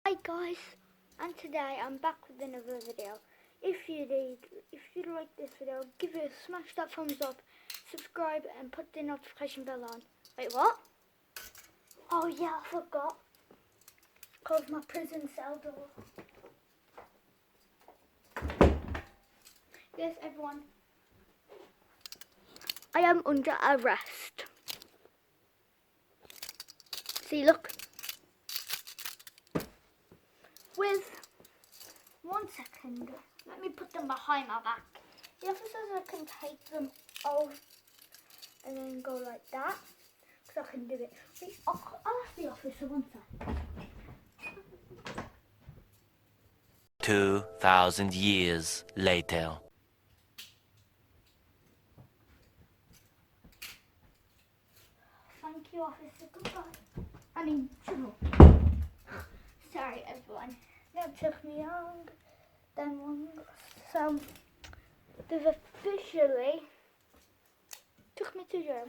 Hi guys, and today I'm back with another video. If you like this video, give it a smash that thumbs up, subscribe and put the notification bell on. Wait, what? Oh yeah, I forgot. Close my prison cell door. Yes, everyone. I am under arrest. See, look. With 1 second, let me put them behind my back. The officers, I can take them off and then go like that, because I can do it. Wait, I'll ask the officer 1 sec. 2,000 years later. Thank you, officer. Goodbye. I mean, trouble. Sorry, everyone. That took me long. Then one. So, they've officially took me to jail.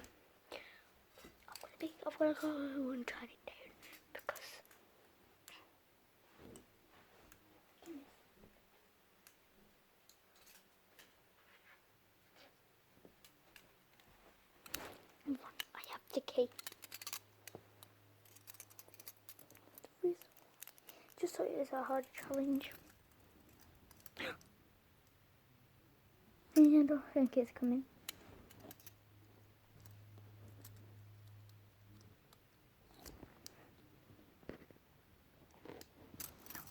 I've got to go and try it down because. I have the key. Just so it is a hard challenge. I don't think it's coming.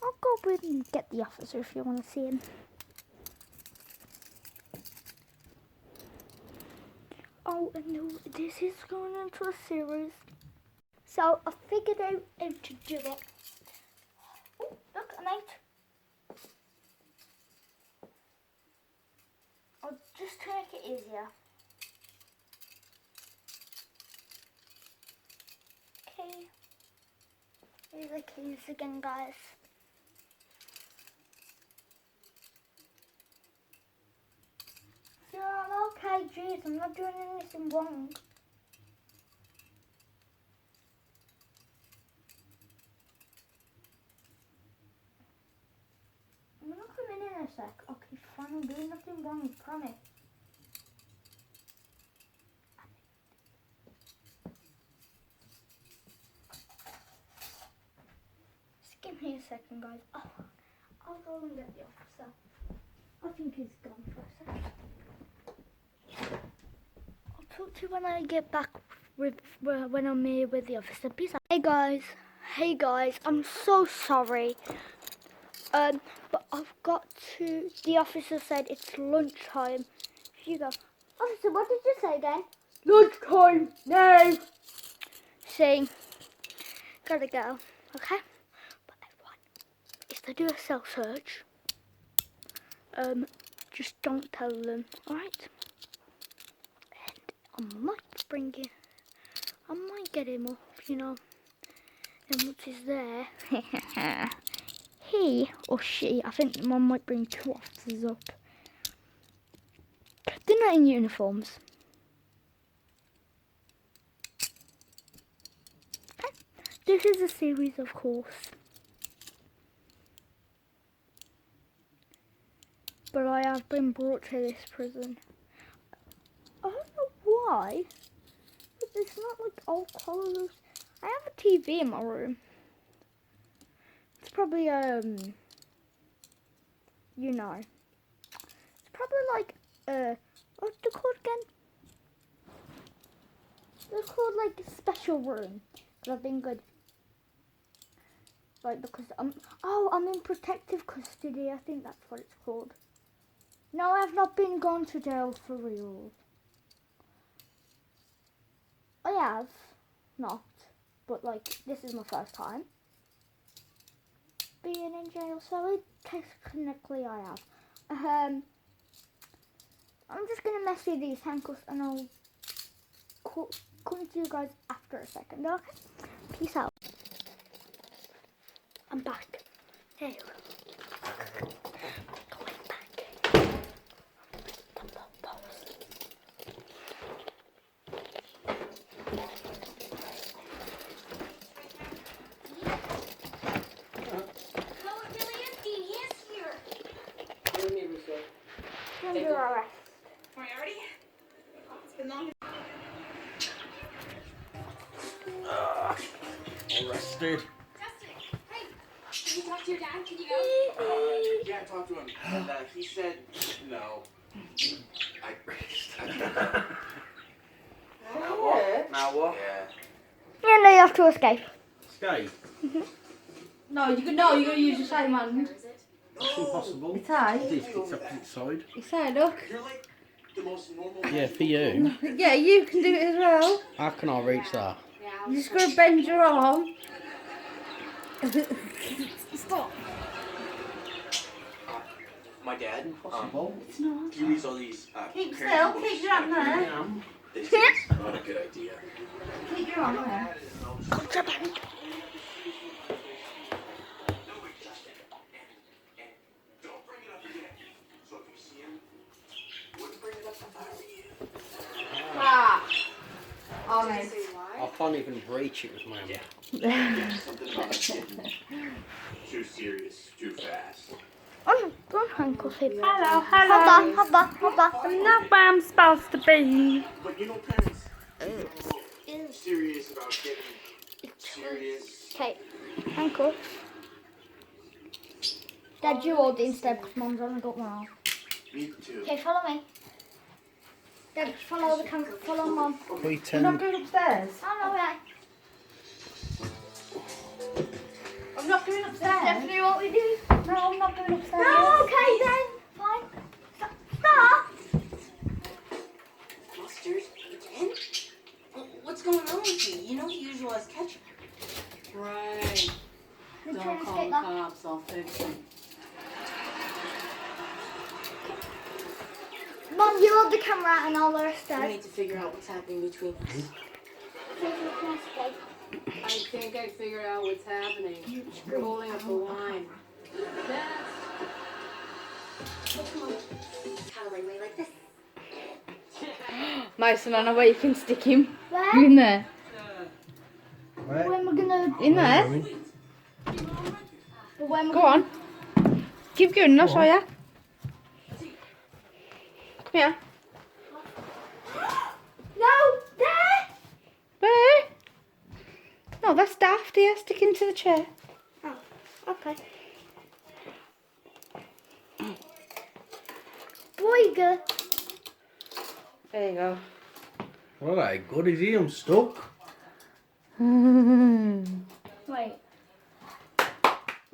I'll go with and get the officer if you want to see him. Oh, and no, this is going into a series. So I figured out how to do it. Oh, look, I'm out. Just to make it easier. Okay. Here's the keys again, guys. Yeah, I'm okay, jeez, I'm not doing anything wrong. I'm gonna come in a sec. Okay, fine, I'm doing nothing wrong, promise. Just give me a second, guys. Oh, I'll go and get the officer. I think he's gone for a second. I'll talk to you when I get back when I'm here with the officer. Peace out. Hey guys, I'm so sorry. But I've got to. The officer said it's lunchtime. Here you go. Officer, what did you say again? Lunchtime now. See, gotta go. Okay. But everyone, if they do a cell search, just don't tell them. All right. And I might I might get him up, you know. And once he's there, he or she, I think one might bring 2 officers up. They're not in uniforms. Okay. This is a series, of course. But I have been brought to this prison. I don't know why. But it's not like old clothes. I have a TV in my room. It's probably, you know. It's probably like, what's it called again? It's called like a special room. Because I've been good. Like, because I'm in protective custody. I think that's what it's called. No, I've not been gone to jail for real. I have not. But like, this is my first time being in jail, so technically I have. I'm just gonna mess with these handcuffs and I'll come to you guys after a second, okay? Peace out. I'm back. There you go. Going back. under arrest. Moriarty? It's been long. Arrested. Justin, hey! Can you talk to your dad? Can you go? Yeah, I talked to him, and he said no. Now what? Yeah. Yeah, no, you have to escape. Escape? No, you're gonna use your same hand. Where is it? It's impossible. It's high. It's opposite side. It's high, look. You're like the most normal. Yeah, for you. Yeah, you can do it as well. How can I reach that? Yeah. You just gotta bend your arm. Stop. My dad. Impossible. It's not. He reads all these. Keep crazy still. books. Keep your hand there. They say it's not a good idea. Keep your arm there. Don't bring it up again. So if you see him, wouldn't bring it up if I were you. Ah. Oh, Did mate. you say why? I can't even reach it with my hand. Something about it getting too serious, too fast. Oh, don't handcuff him. Hello, Hold hello. on, hold on, hold on. I'm not where I'm supposed to be. But you know, parents, get serious about getting serious. Okay, handcuff. Dad, you hold it instead because Mum's only got one arm. Me too. Okay, follow me. Dad, follow the camera. Follow Mum. You're not Pretend. going upstairs. Oh, no, way. I'm not going That's upstairs. definitely what we do. No, I'm not going upstairs. No, okay then. Fine. Stop. Mustard again? What's going on with you? You know the usual as ketchup. Right. We're Don't trying to call escape the that. cops. I'll fix them. Mum, you hold the camera and I'll arrest We Dad. need to figure out what's happening between us. I think I figured out what's happening. You're holding up the line. How do I lay like this? Mason, I know where you can stick him. Where? In there. When we're gonna... In there. When Go on. Keep going, I'll show ya. Come here. No, there. Where? No, that's daft here. Stick into the chair. Oh, okay. Boy, good. There you go. Well, that good is he? I'm stuck. Wait.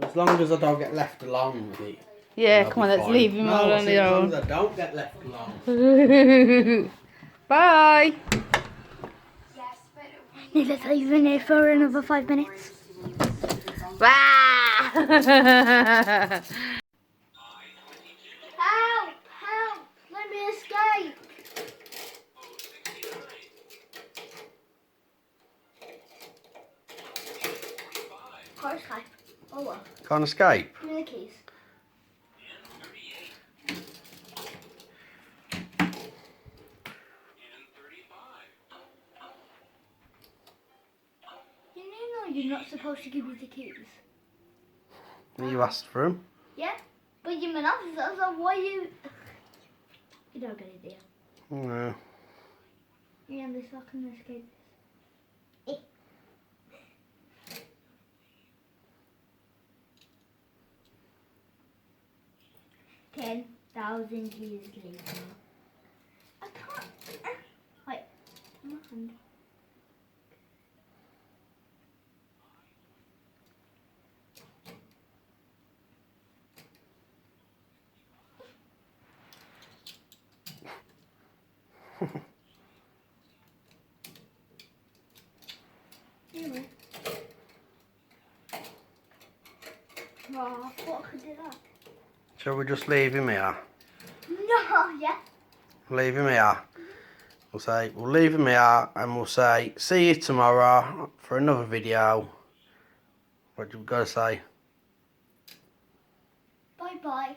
As long as I don't get left alone with it. Yeah, I'll come on, be let's fine. leave him No, all I on said the as long own. as I don't get left alone. Bye. Yes, but Need to leave in here for another 5 minutes. Bye. Help! Help! Let me escape! Can't escape. Oh well. Can't escape. Give me the keys. You know you're not supposed to give me the keys. You asked for him. Yeah? But you're an officer, so why you... You don't get it, do you? No. Yeah, this I can escape this. 10,000 years later. I can't. Wait, my hand. Anyway. Oh, I thought I could do that. Shall we just leave him here? No, yeah. Leave him here. We'll leave him here and we'll say, see you tomorrow for another video. What do you got to say? Bye bye.